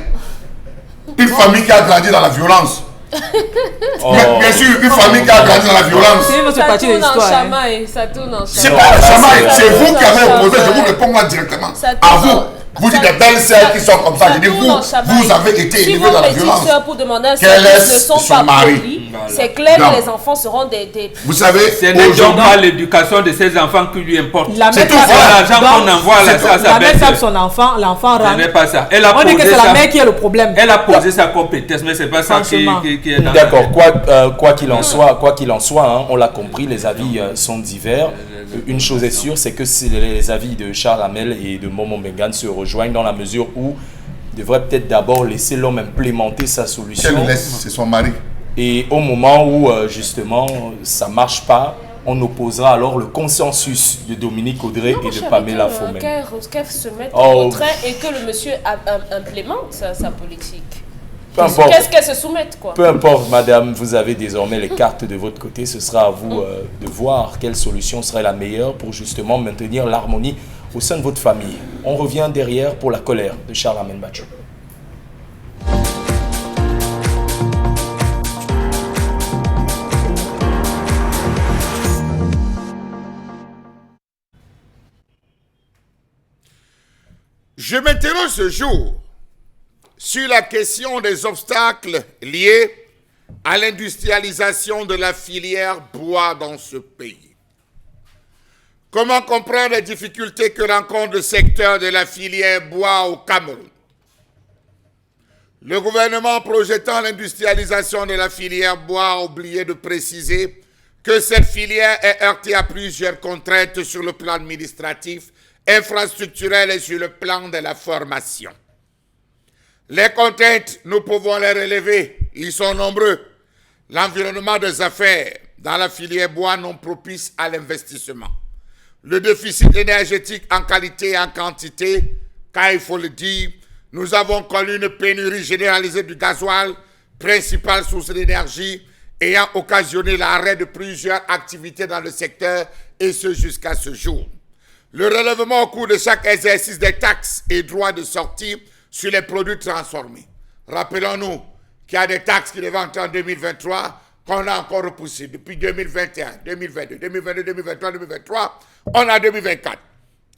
Une famille qui a grandi dans la violence. Bien sûr, une famille qui a grandi dans la violence. C'est notre partie de l'histoire. Ça tourne en chamaille. C'est pas le chamaille, c'est vous qui avez opposé. Je vous réponds moi directement. À vous. Vous dites des belles sœurs qui sont comme ça. Je dis vous avez été élevés dans la violence. Si vos petites sœurs pour demander un Quel service est ne sont son pas mari? polis, c'est clair que les enfants seront des... Vous savez, ce n'est donc pas l'éducation de ses enfants qui lui importe. C'est tout l'argent qu'on envoie à sa la mère tape belle-sœur. son enfant, l'enfant Ce rentre. n'est pas ça. Elle a On dit que posé c'est la sa- mère qui a le problème. Elle a posé sa compétence, mais c'est pas ça qui est dans D'accord, quoi qu'il en soit, hein, on l'a compris, les avis sont divers. Une chose est sûre, c'est que les avis de Charles Hamel et de Momo Mbengan se rejoignent dans la mesure où il devrait peut-être d'abord laisser l'homme implémenter sa solution. Qu'elle laisse, c'est son mari. Et au moment où justement ça marche pas, on opposera alors le consensus de Dominique Audrey et de Pamela Fomel. Qu'elle se mette en retrait et que le monsieur implémente sa politique. Peu importe. Qu'est-ce qu'elle se soumette, quoi? Peu importe, madame, vous avez désormais les cartes de votre côté. Ce sera à vous de voir quelle solution serait la meilleure pour justement maintenir l'harmonie au sein de votre famille. On revient derrière pour la colère de Charles Hamel Bacho. Je m'interroge ce jour sur la question des obstacles liés à l'industrialisation de la filière bois dans ce pays. Comment comprendre les difficultés que rencontre le secteur de la filière bois au Cameroun? Le gouvernement projetant l'industrialisation de la filière bois a oublié de préciser que cette filière est heurtée à plusieurs contraintes sur le plan administratif, infrastructurel et sur le plan de la formation. Les contraintes, nous pouvons les relever, ils sont nombreux. L'environnement des affaires dans la filière bois non propice à l'investissement. Le déficit énergétique en qualité et en quantité, car il faut le dire, nous avons connu une pénurie généralisée du gasoil, principale source d'énergie, ayant occasionné l'arrêt de plusieurs activités dans le secteur, et ce jusqu'à ce jour. Le relèvement au cours de chaque exercice des taxes et droits de sortie sur les produits transformés. Rappelons-nous qu'il y a des taxes qui devaient entrer en 2023, qu'on a encore repoussées depuis 2021, 2022, 2022, 2023, 2023, on a 2024.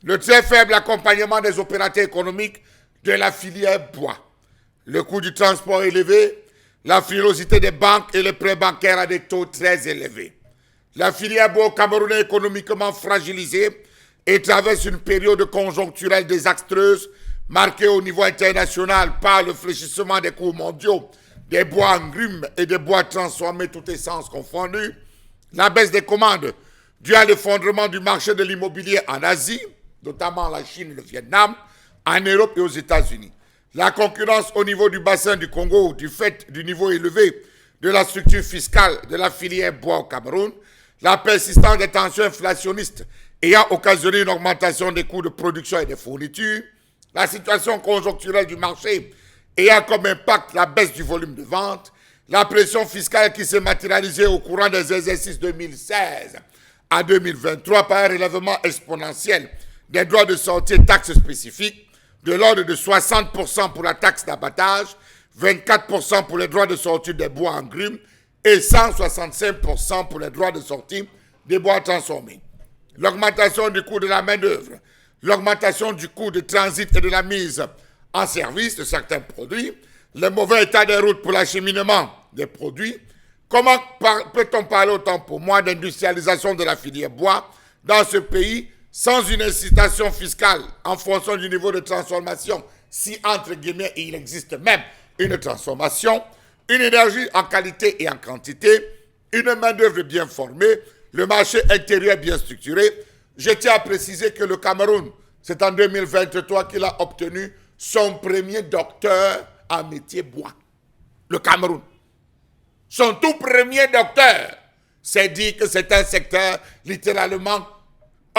Le très faible accompagnement des opérateurs économiques de la filière bois. Le coût du transport élevé, la frilosité des banques et les prêts bancaires à des taux très élevés. La filière bois au Cameroun est économiquement fragilisée et traverse une période conjoncturelle désastreuse marquée au niveau international par le fléchissement des cours mondiaux des bois en grumes et des bois transformés toutes essences confondues, la baisse des commandes due à l'effondrement du marché de l'immobilier en Asie, notamment la Chine et le Vietnam, en Europe et aux États-Unis. La concurrence au niveau du bassin du Congo, du fait du niveau élevé de la structure fiscale de la filière bois au Cameroun, la persistance des tensions inflationnistes ayant occasionné une augmentation des coûts de production et des fournitures, la situation conjoncturelle du marché ayant comme impact la baisse du volume de vente, la pression fiscale qui s'est matérialisée au courant des exercices 2016 à 2023 par un relèvement exponentiel des droits de sortie et taxes spécifiques de l'ordre de 60% pour la taxe d'abattage, 24% pour les droits de sortie des bois en grumes et 165% pour les droits de sortie des bois transformés. L'augmentation du coût de la main-d'œuvre, l'augmentation du coût de transit et de la mise en service de certains produits, le mauvais état des routes pour l'acheminement des produits. Comment peut-on parler autant pour moi d'industrialisation de la filière bois dans ce pays sans une incitation fiscale en fonction du niveau de transformation, si entre guillemets il existe même une transformation, une énergie en qualité et en quantité, une main-d'œuvre bien formée, le marché intérieur bien structuré? Je tiens à préciser que le Cameroun, c'est en 2023 qu'il a obtenu son premier docteur en métier bois. Le Cameroun. Son tout premier docteur. C'est dit que c'est un secteur littéralement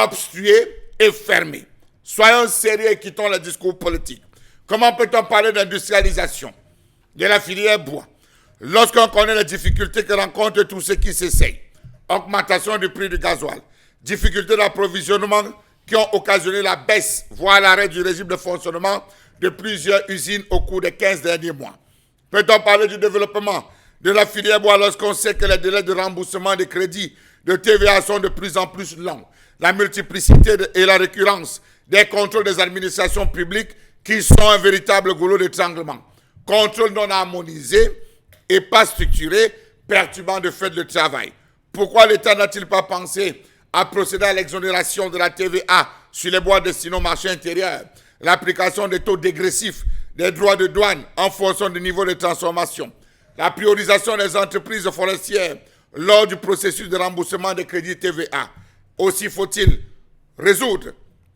obstrué et fermé. Soyons sérieux et quittons le discours politique. Comment peut-on parler d'industrialisation de la filière bois lorsqu'on connaît les difficultés que rencontrent tous ceux qui s'essayent? Augmentation du prix du gasoil, difficultés d'approvisionnement qui ont occasionné la baisse, voire l'arrêt du régime de fonctionnement de plusieurs usines au cours des 15 derniers mois. Peut-on parler du développement de la filière bois lorsqu'on sait que les délais de remboursement des crédits de TVA sont de plus en plus longs? La multiplicité et la récurrence des contrôles des administrations publiques qui sont un véritable goulot d'étranglement. Contrôle non harmonisé et pas structuré, perturbant de fait le travail. Pourquoi l'État n'a-t-il pas pensé à procéder à l'exonération de la TVA sur les bois destinés au marché intérieur, l'application des taux dégressifs des droits de douane en fonction du niveau de transformation, la priorisation des entreprises forestières lors du processus de remboursement des crédits TVA? Aussi faut-il résoudre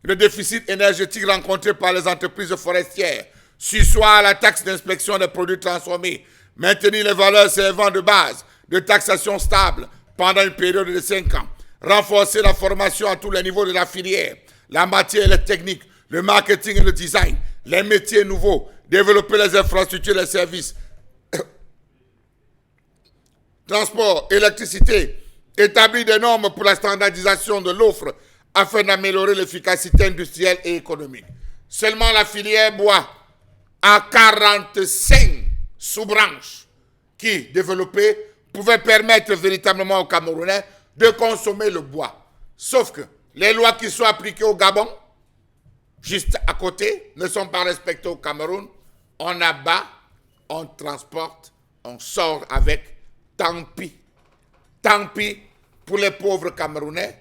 le déficit énergétique rencontré par les entreprises forestières, sussoir la taxe d'inspection des produits transformés, maintenir les valeurs servant de base de taxation stable pendant une période de 5 ans, renforcer la formation à tous les niveaux de la filière, la matière et les techniques, le marketing et le design, les métiers nouveaux, développer les infrastructures et les services, transport, électricité, établir des normes pour la standardisation de l'offre afin d'améliorer l'efficacité industrielle et économique. Seulement la filière bois a 45 sous-branches qui, développées, pouvaient permettre véritablement aux Camerounais de consommer le bois. Sauf que les lois qui sont appliquées au Gabon, juste à côté, ne sont pas respectées au Cameroun. On abat, on transporte, on sort avec, tant pis. Tant pis pour les pauvres Camerounais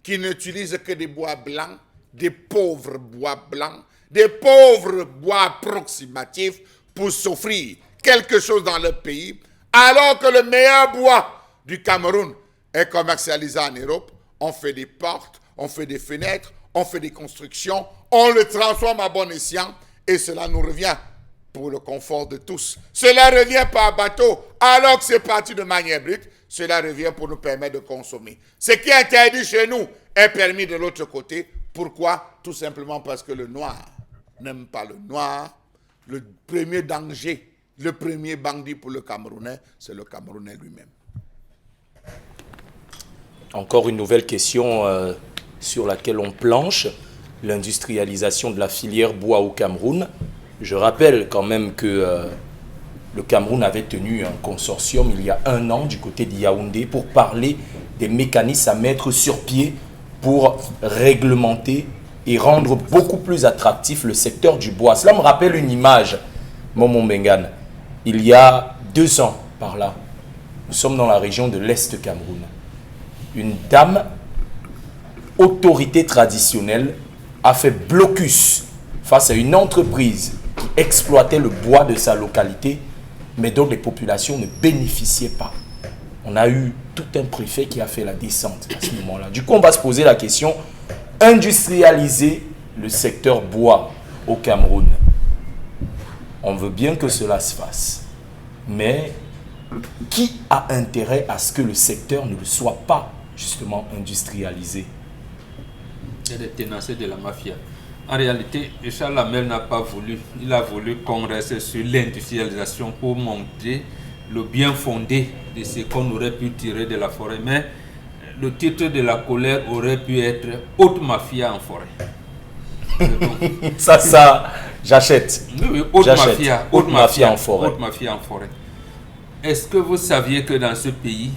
qui n'utilisent que des bois blancs, des pauvres bois blancs, des pauvres bois approximatifs pour s'offrir quelque chose dans leur pays, alors que le meilleur bois du Cameroun est commercialisé en Europe. On fait des portes, on fait des fenêtres, on fait des constructions, on le transforme à bon escient et cela nous revient pour le confort de tous. Cela revient par bateau, alors que c'est parti de manière brute. Cela revient pour nous permettre de consommer. Ce qui est interdit chez nous est permis de l'autre côté. Pourquoi? Tout simplement parce que le noir n'aime pas le noir. Le premier danger, le premier bandit pour le Camerounais, c'est le Camerounais lui-même. Encore une nouvelle question sur laquelle on planche, l'industrialisation de la filière bois au Cameroun. Je rappelle quand même que le Cameroun avait tenu un consortium il y a 1 an du côté de Yaoundé pour parler des mécanismes à mettre sur pied pour réglementer et rendre beaucoup plus attractif le secteur du bois. Cela me rappelle une image, Momo Mbengan. Il y a 2 ans par là, nous sommes dans la région de l'Est Cameroun. Une dame, autorité traditionnelle, a fait blocus face à une entreprise qui exploitait le bois de sa localité, mais dont les populations ne bénéficiaient pas. On a eu tout un préfet qui a fait la descente à ce moment-là. Du coup, on va se poser la question, industrialiser le secteur bois au Cameroun. On veut bien que cela se fasse. Mais qui a intérêt à ce que le secteur ne soit pas justement industrialisé? Il y a des tenanciers de la mafia. En réalité, Charles Hamel n'a pas voulu. Il a voulu qu'on reste sur l'industrialisation pour montrer le bien fondé de ce qu'on aurait pu tirer de la forêt. Mais le titre de la colère aurait pu être « Haute mafia en forêt ». Ça, j'achète. Oui, haute mafia en forêt. Haute mafia en forêt. Est-ce que vous saviez que dans ce pays,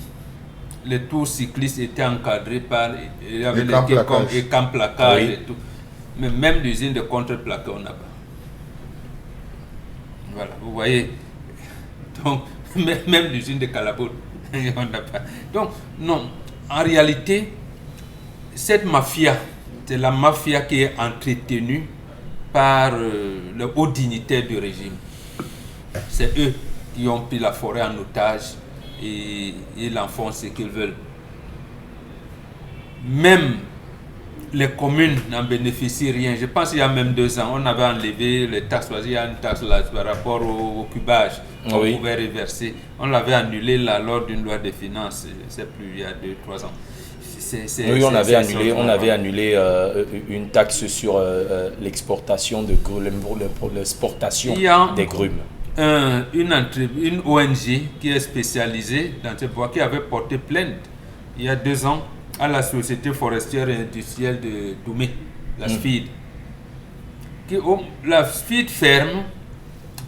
les tours cyclistes étaient encadrés par il y avait des types comme camps plaquage et tout. Mais même l'usine de contre-plaquage, on n'a pas. Voilà, vous voyez. Donc, même l'usine de Calabout, on n'a pas. Donc, non, en réalité, cette mafia, c'est la mafia qui est entretenue par le haut dignitaire du régime. C'est eux qui ont pris la forêt en otage et ils en font ce qu'ils veulent. Même les communes n'en bénéficient rien. Je pense qu'il y a même 2 ans, on avait enlevé les taxes. Il y a une taxe là, par rapport au cubage qu'on pouvait reverser. On l'avait annulé là, lors d'une loi des finances, je ne sais plus, il y a 2-3 ans. Oui, on avait annulé une taxe sur l'exportation de l'exportation des grumes. Une ONG qui est spécialisée dans ce bois, qui avait porté plainte il y a 2 ans à la Société forestière et industrielle de Doumé, la SFID. La SFID ferme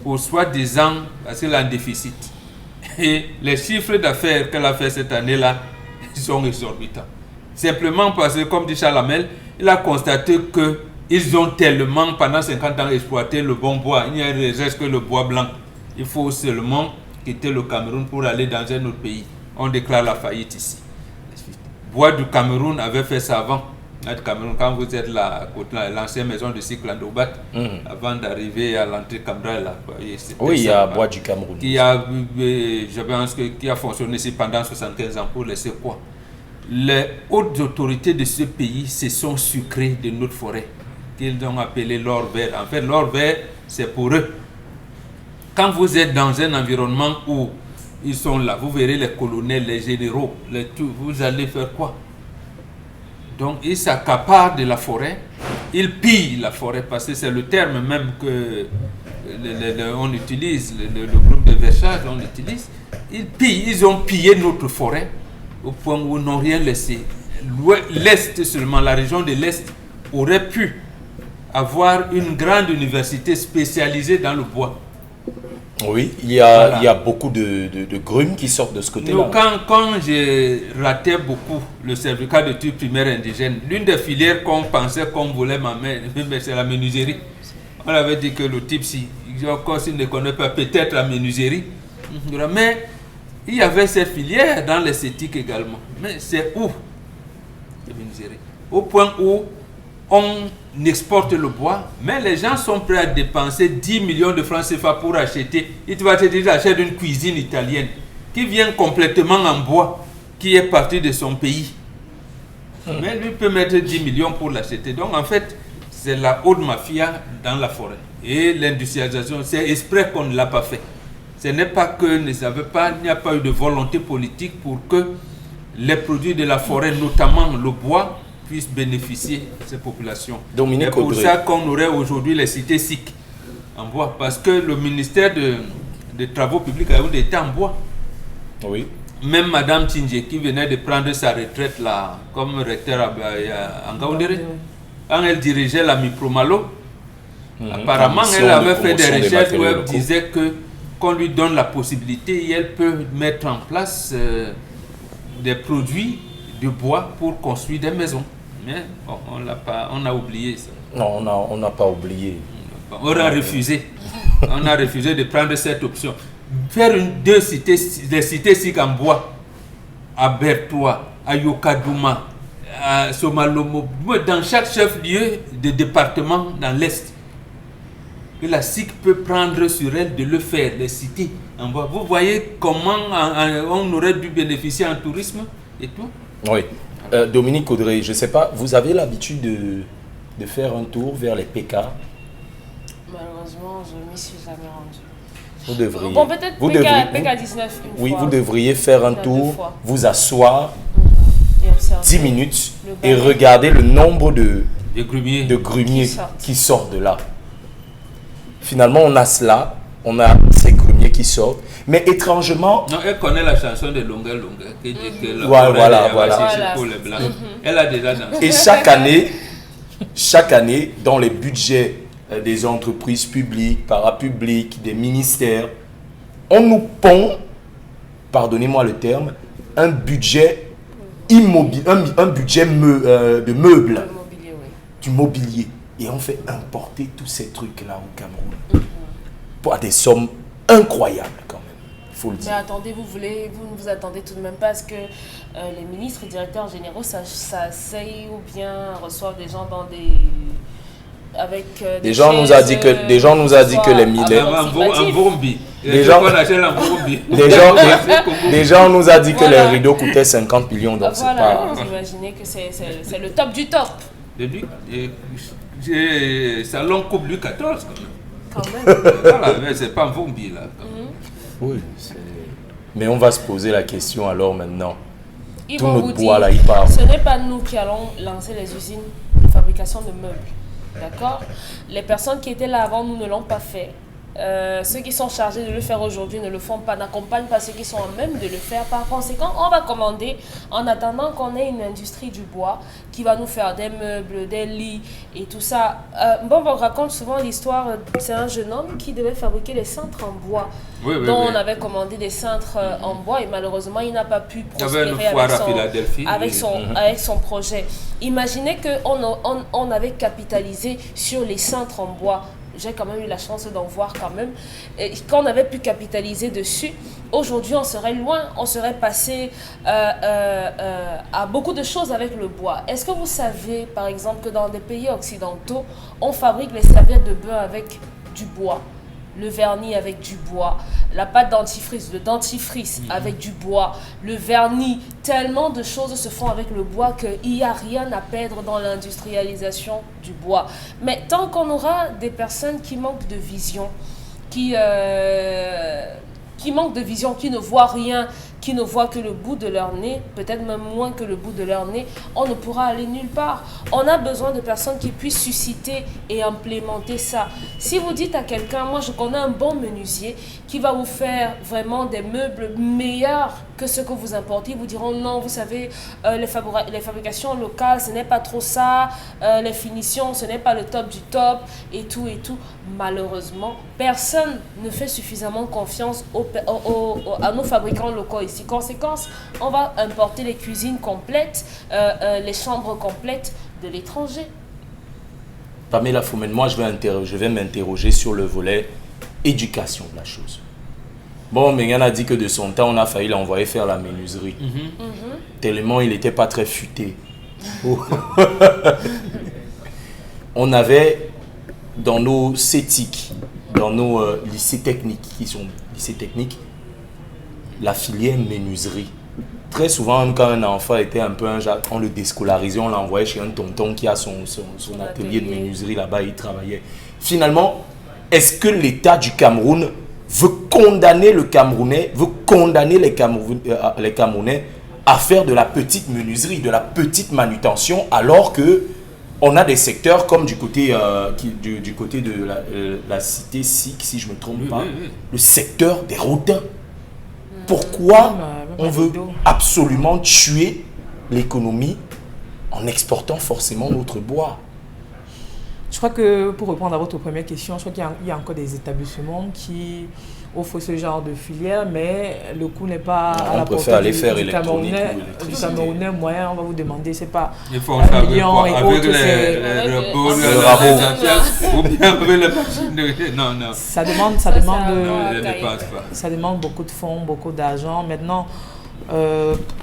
pour soi-disant parce qu'elle a un déficit. Et les chiffres d'affaires qu'elle a fait cette année-là sont exorbitants. Simplement parce que, comme dit Charles Hamel, il a constaté qu'ils ont tellement, pendant 50 ans, exploité le bon bois. Il n'y a reste que le bois blanc. Il faut seulement quitter le Cameroun pour aller dans un autre pays. On déclare la faillite ici. Bois du Cameroun avait fait ça avant. Cameroun, quand vous êtes là, l'ancienne maison de cycle en Dobat, avant d'arriver à l'entrée Cambrai, là. Oui, il y a Bois du Cameroun. Qui a fonctionné ici pendant 75 ans pour laisser quoi? Les hautes autorités de ce pays se sont sucrées de notre forêt, qu'ils ont appelé l'or vert. En fait, l'or vert, c'est pour eux. Quand vous êtes dans un environnement où ils sont là, vous verrez les colonels, les généraux, vous allez faire quoi? Donc, ils s'accaparent de la forêt, ils pillent la forêt, parce que c'est le terme même que on utilise, le groupe de Verchage, on utilise. Ils pillent, ils ont pillé notre forêt au point où ils n'ont rien laissé. L'Est seulement, la région de l'Est, aurait pu avoir une grande université spécialisée dans le bois. Oui, il y a beaucoup de grumes qui sortent de ce côté-là. Quand j'ai raté beaucoup le certificat d'études primaires indigènes, l'une des filières qu'on pensait qu'on voulait m'amener, c'est la menuiserie. On avait dit que le type, s'il ne connaît pas peut-être la menuiserie, mais il y avait cette filière dans l'esthétique également. Mais c'est où? La menuiserie. Au point où on exporte le bois, mais les gens sont prêts à dépenser 10 millions de francs CFA pour acheter. Il va te dire achète une cuisine italienne qui vient complètement en bois, qui est partie de son pays. Mais lui peut mettre 10 millions pour l'acheter. Donc en fait, c'est la haute mafia dans la forêt. Et l'industrialisation, c'est exprès qu'on ne l'a pas fait. Ce n'est pas que il n'y a pas eu de volonté politique pour que les produits de la forêt, notamment le bois, puissent bénéficier de ces populations. C'est pour ça qu'on aurait aujourd'hui les cités SIC en bois, parce que le ministère des Travaux publics a été en bois. Oui. Même Madame Tindje, qui venait de prendre sa retraite là, comme recteur à Ngaoundéré, quand elle dirigeait la Mipromalo, apparemment elle avait fait des recherches où elle disait qu'on lui donne la possibilité et elle peut mettre en place des produits de bois pour construire des maisons. Mais bon, on a oublié ça. Non, on n'a pas oublié. On a refusé. On a refusé de prendre cette option. Faire des cités SIC en bois, à Bertois, à Yokadouma, à Somalomo, dans chaque chef-lieu de département dans l'Est. Et la SIC peut prendre sur elle de le faire, les cités en bois. Vous voyez comment on aurait dû bénéficier en tourisme et tout? Oui. Dominique Caudray, je ne sais pas, vous avez l'habitude de faire un tour vers les PK? Malheureusement, je ne m'y suis jamais rendue. Vous devriez. Bon, peut-être PK19 une oui, fois. vous devriez faire un Deux tour, fois. vous asseoir Et observer 10 minutes le et bain. regarder le nombre de Des grumiers. grumiers Qui sortent. qui sortent de là. Finalement, on a cela, on a ces grumiers qui sortent, mais étrangement, Non, elle connaît la chanson de Longueur Longueur qui dit que la Voilà, forêt voilà, est voilà. avancée Voilà. pour les blancs. Elle a déjà dansé. et chaque année, dans les budgets des entreprises publiques, parapubliques, des ministères, on nous pond, pardonnez-moi le terme, un budget immobilier, un budget de meubles, Le mobilier, oui. du mobilier. Et on fait importer tous ces trucs-là au Cameroun. Pour des sommes incroyables quand même, il faut le Mais dire. attendez, vous ne vous attendez tout de même pas à ce que les ministres et directeurs généraux s'asseyent ou bien reçoivent des gens dans des... avec Des gens nous a dit que les En Vorumbi. Les gens- qu'on achète en Vorumbi. des gens nous a dit que Voilà. les rideaux coûtaient 50 millions, donc c'est Voilà, pas... vous imaginez que c'est le top du top, Salon Coupe Louis XIV. quand même. Voilà, mais c'est pas en Vorumbi là. Oui, mais on va se poser la question alors maintenant. Ils Tout vont notre vous bois dire, là, il part. ce n'est pas nous qui allons lancer les usines de fabrication de meubles. D'accord? Les personnes qui étaient là avant nous ne l'ont pas fait. Ceux qui sont chargés de le faire aujourd'hui ne le font pas, n'accompagnent pas ceux qui sont à même de le faire. Par conséquent, on va commander en attendant qu'on ait une industrie du bois qui va nous faire des meubles, des lits et tout ça. Bon, on raconte souvent l'histoire, c'est un jeune homme qui devait fabriquer des cintres en bois. Oui, oui, dont oui. on avait commandé des cintres en bois et malheureusement il n'a pas pu Il y avait une prospérer foire avec à Philadelphie. avec son projet. Imaginez qu'on avait capitalisé sur les cintres en bois. J'ai quand même eu la chance d'en voir quand même. Et qu'on avait pu capitaliser dessus, aujourd'hui on serait loin, on serait passé à beaucoup de choses avec le bois. Est-ce que vous savez par exemple que dans des pays occidentaux, on fabrique les serviettes de bain avec du bois, le vernis avec du bois, la pâte dentifrice, le dentifrice avec du bois, le vernis, tellement de choses se font avec le bois qu'il n'y a rien à perdre dans l'industrialisation du bois. Mais tant qu'on aura des personnes qui manquent de vision, qui manquent de vision, qui ne voient rien, qui ne voient que le bout de leur nez, peut-être même moins que le bout de leur nez, on ne pourra aller nulle part. On a besoin de personnes qui puissent susciter et implémenter ça. Si vous dites à quelqu'un, moi je connais un bon menuisier qui va vous faire vraiment des meubles meilleurs que ce que vous importez, ils vous diront non, vous savez, les fabrications locales, ce n'est pas trop ça, les finitions, ce n'est pas le top du top, et tout et tout. Malheureusement, personne ne fait suffisamment confiance à nos fabricants locaux ici. Conséquence, on va importer les cuisines complètes, les chambres complètes de l'étranger. Pamela Foumen, moi je vais m'interroger sur le volet éducation de la chose. Bon, Megan a dit que de son temps, on a failli l'envoyer faire la menuiserie. Tellement il n'était pas très futé. On avait dans nos CETIC, dans nos lycées techniques, qui sont lycées techniques, la filière menuiserie. Très souvent, quand un enfant était un peu on le déscolarisait, on l'envoyait chez un tonton qui a son atelier de menuiserie là-bas, il travaillait. Finalement, est-ce que l'État du Cameroun veut condamner les Camerounais à faire de la petite menuiserie, de la petite manutention, alors que on a des secteurs comme du côté de la cité SIC, si je ne me trompe pas, le secteur des rodins. Pourquoi on veut absolument tuer l'économie en exportant forcément notre bois? Je crois que, pour répondre à votre première question, je crois qu'il y a encore des établissements qui offrent ce genre de filière, mais le coût n'est pas à la portée du Camerounais moyen. On va vous demander, c'est pas Il faut 1 million et avec autres, le pot, le rabot. ou bien avec les machines de... Non, non. ça demande beaucoup de fonds, beaucoup d'argent. Maintenant,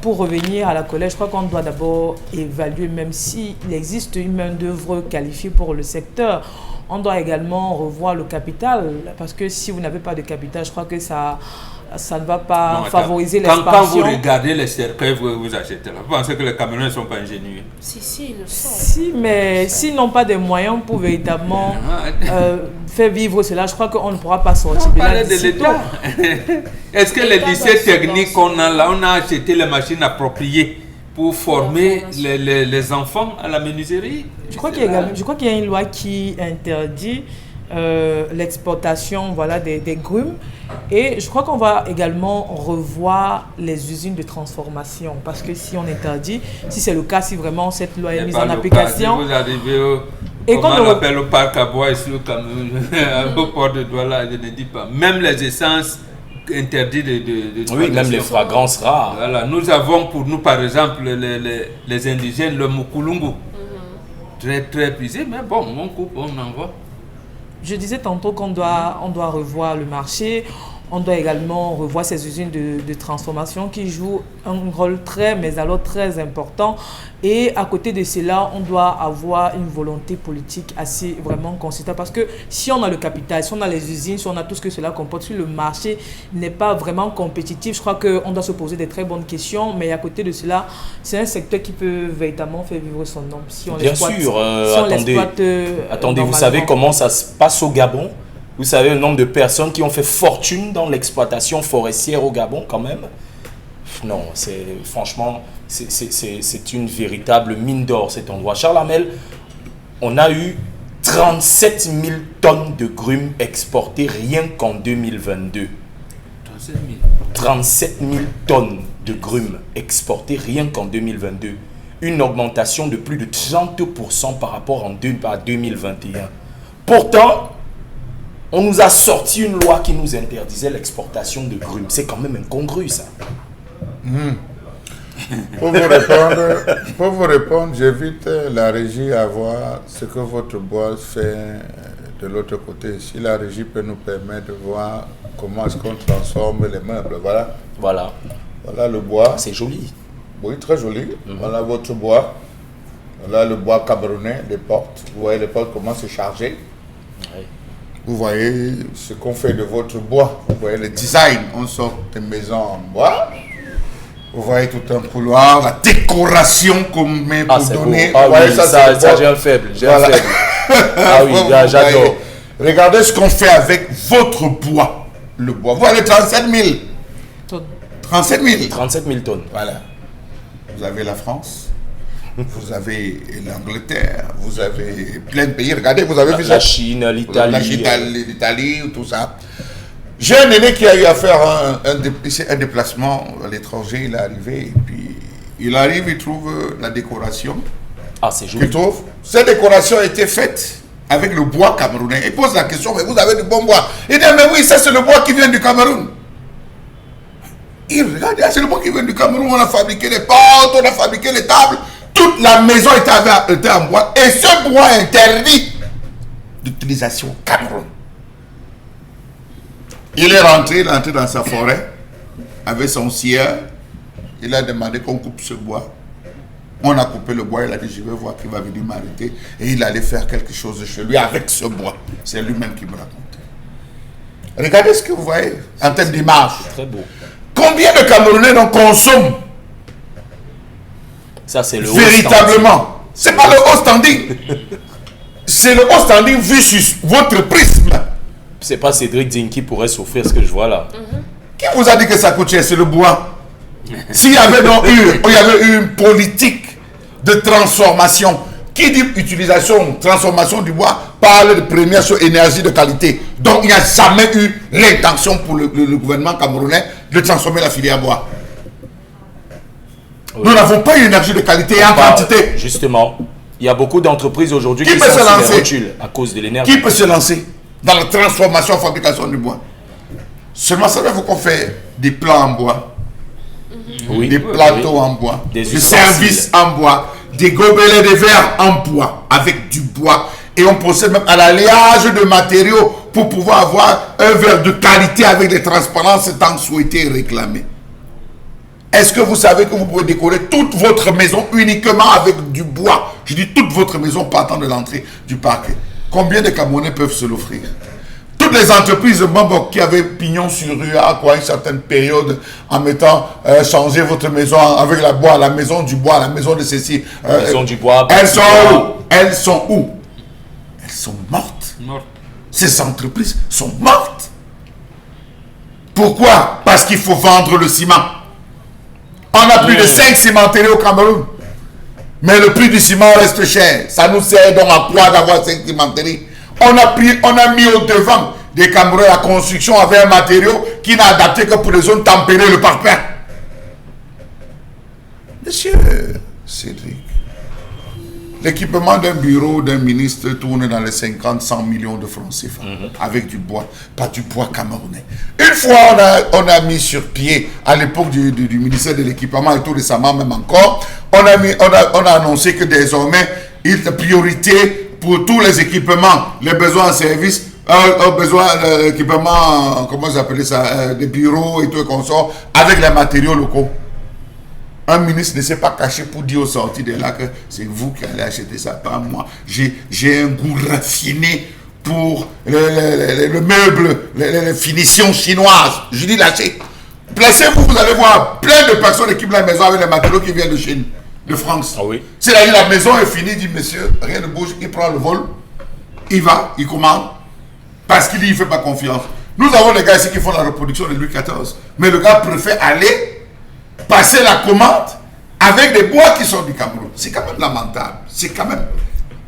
pour revenir à la colère, je crois qu'on doit d'abord évaluer, même s'il existe une main-d'œuvre qualifiée pour le secteur, on doit également revoir le capital, parce que si vous n'avez pas de capital, je crois que ça ça ne va pas Non, favoriser quand vous l'expansion. regardez les cercueils, vous achetez là. Vous pensez que les Camerounais ne sont pas ingénieux? Si, ils le sont. Si, mais s'ils n'ont pas des moyens pour véritablement faire vivre cela, je crois qu'on ne pourra pas sortir On de là parlait de d'ici l'État. Est-ce que les L'État lycées doit techniques subventionner. qu'on a là, on a acheté les machines appropriées pour former les enfants à la menuiserie? Je crois qu'il y a une loi qui interdit l'exportation des grumes, et je crois qu'on va également revoir les usines de transformation, parce que si on interdit, si c'est le cas, si vraiment cette loi est mise en application, Vous arrivez au, et comment qu'on on ne- appelle au parc à bois ici au Cameroun, au port de Douala, je ne dis pas. Même les essences interdites de Oui, même les transformation. fragrances rares. Voilà, nous avons pour nous, par exemple, les indigènes, le mukulungu. Très, très prisé, mais bon, on coupe, on envoie. je disais tantôt qu'on doit revoir le marché. On doit également revoir ces usines de transformation qui jouent un rôle mais alors très important. Et à côté de cela, on doit avoir une volonté politique assez vraiment consistante. Parce que si on a le capital, si on a les usines, si on a tout ce que cela comporte, si le marché n'est pas vraiment compétitif, je crois qu'on doit se poser des très bonnes questions. Mais à côté de cela, c'est un secteur qui peut véritablement faire vivre son nom. Si on Bien l'exploite- sûr, si on l'exploite, attendez, vous normalement. savez comment ça se passe au Gabon? Vous savez le nombre de personnes qui ont fait fortune dans l'exploitation forestière au Gabon quand même? Non, franchement, c'est une véritable mine d'or cet endroit. Charles Hamel, on a eu 37 000 tonnes de grumes exportées rien qu'en 2022. 37 000. 37 000 tonnes de grumes exportées rien qu'en 2022. Une augmentation de plus de 30% par rapport à 2021. Pourtant, on nous a sorti une loi qui nous interdisait l'exportation de grumes. C'est quand même incongru, ça. Pour vous répondre, j'invite la régie à voir ce que votre bois fait de l'autre côté. Si la régie peut nous permettre de voir comment est-ce qu'on transforme les meubles. Voilà. Voilà le bois. C'est joli. Oui, très joli. Voilà votre bois. Voilà le bois camerounais, les portes. Vous voyez les portes comment c'est chargé. Oui. Vous voyez ce qu'on fait de votre bois. Vous voyez le design. On sort des maisons en bois. Vous voyez tout un couloir, la décoration qu'on met pour C'est donner. beau. Ah Vous voyez, oui, c'est ça le bois. j'ai un faible. Voilà. Ah oui, Vous j'adore. voyez. Regardez ce qu'on fait avec votre bois. Le bois. Vous voyez 37 000. 37 000. 37 000 tonnes. Voilà. Vous avez la France. Vous avez l'Angleterre. Vous avez plein de pays. Regardez, vous avez vu ça. La Chine, l'Italie. L'Italie, tout ça. J'ai un aîné qui a eu à faire un déplacement à l'étranger. Il est arrivé et puis il arrive, il trouve la décoration. Ah, c'est Il joli. trouve. Cette décoration a été faite avec le bois camerounais. Il pose la question, mais vous avez du bon bois? Il dit, mais oui, ça c'est le bois qui vient du Cameroun. Il regarde, c'est le bois qui vient du Cameroun. On a fabriqué les portes, on a fabriqué les tables. Toute la maison était en bois. Et ce bois est interdit d'utilisation au Cameroun. Il est rentré dans sa forêt avec son scieur. Il a demandé qu'on coupe ce bois. On a coupé le bois. Il a dit, je vais voir qui va venir m'arrêter. Et il allait faire quelque chose chez lui avec ce bois. C'est lui-même qui me racontait. Regardez ce que vous voyez en termes d'image. Très beau. Combien de Camerounais en consomment Ça, c'est le haut véritablement? C'est pas le haut standing. C'est le haut standing vu sur votre prisme. C'est pas Cédric Digne qui pourrait s'offrir ce que je vois là. Qui vous a dit que ça coûte cher? C'est le bois. S'il y avait donc il y avait eu une politique de transformation, qui dit utilisation, transformation du bois, parle de première sur énergie de qualité. Donc il n'y a jamais eu l'intention pour le gouvernement camerounais de transformer la filière bois. Oui. Nous n'avons pas une énergie de qualité et en quantité. Justement, il y a beaucoup d'entreprises aujourd'hui Qui qui peut sont se sur lancer? les rotules à cause de l'énergie. Qui peut se lancer dans la transformation, fabrication du bois? Seulement, savez-vous qu'on fait des plats en bois, Oui. des plateaux en bois, Des des ustensiles. services en bois, des gobelets de verre en bois, avec du bois. Et on procède même à l'alliage de matériaux pour pouvoir avoir un verre de qualité avec des transparences tant souhaitées et réclamées. Est-ce que vous savez que vous pouvez décorer toute votre maison uniquement avec du bois? Je dis toute votre maison partant de l'entrée du parc. Combien de Camerounais peuvent se l'offrir? Toute toutes les entreprises de Bambok qui avaient pignon sur rue à une certaine période en mettant changer votre maison avec la bois, la maison du bois, la maison de ceci. Maison du bois. Elles sont où? Elles sont où? Elles sont mortes. Ces entreprises sont mortes. Pourquoi? Parce qu'il faut vendre le ciment. On a plus de 5 cimenteries au Cameroun. Mais le prix du ciment reste cher. Ça nous sert donc à quoi d'avoir 5 cimenteries? On a mis au devant des Camerounais la construction avec un matériau qui n'a adapté que pour les zones tempérées, le parpaing. Monsieur Cédric, l'équipement d'un bureau d'un ministre tourne dans les 50-100 millions de francs CFA avec du bois, pas du bois camerounais. Une fois, on a mis sur pied, à l'époque du ministère de l'équipement et tout récemment même encore, on a annoncé que désormais, il y a priorité pour tous les équipements, les besoins en service, besoin d'équipements, comment j'appelle ça, des bureaux et tout et consorts, avec les matériaux locaux. Un ministre ne s'est pas caché pour dire aux sorties de là que c'est vous qui allez acheter ça, pas moi. J'ai un goût raffiné pour le meuble, les finitions chinoises. Je dis lâchez. Placez-vous, vous allez voir plein de personnes qui équipent la maison avec les matériaux qui viennent de Chine, de France. Ah oui. C'est-à-dire la maison est finie, il dit monsieur, rien ne bouge, il prend le vol, il va, il commande, parce qu'il dit il ne fait pas confiance. Nous avons des gars ici qui font la reproduction de Louis XIV, mais le gars préfère aller passer la commande avec des bois qui sont du Cameroun. C'est quand même lamentable. C'est quand même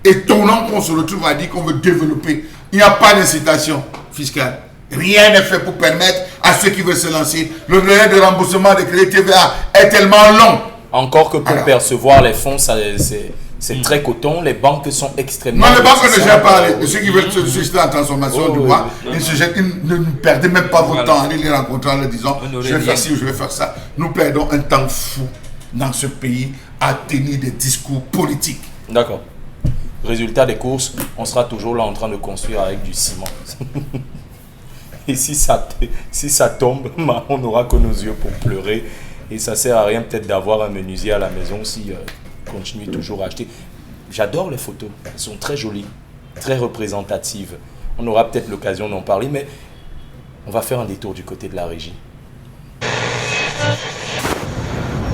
étonnant qu'on se retrouve à dire qu'on veut développer. Il n'y a pas d'incitation fiscale. Rien n'est fait pour permettre à ceux qui veulent se lancer. Le délai de remboursement des crédits TVA est tellement long. Encore que pour percevoir les fonds, c'est très coton. Les banques sont extrêmement... Non, les banques ne gèrent pas. Ceux qui veulent se jeter en transformation du bois, ils se jettent, ne perdez même pas votre temps à aller les rencontrer en leur disant je vais faire ci ou je vais faire ça. Nous perdons un temps fou dans ce pays à tenir des discours politiques. D'accord. Résultat des courses, on sera toujours là en train de construire avec du ciment. Et si ça tombe, on n'aura que nos yeux pour pleurer. Et ça sert à rien peut-être d'avoir un menuisier à la maison si continue toujours à acheter. J'adore les photos, elles sont très jolies, très représentatives. On aura peut-être l'occasion d'en parler, mais on va faire un détour du côté de la régie.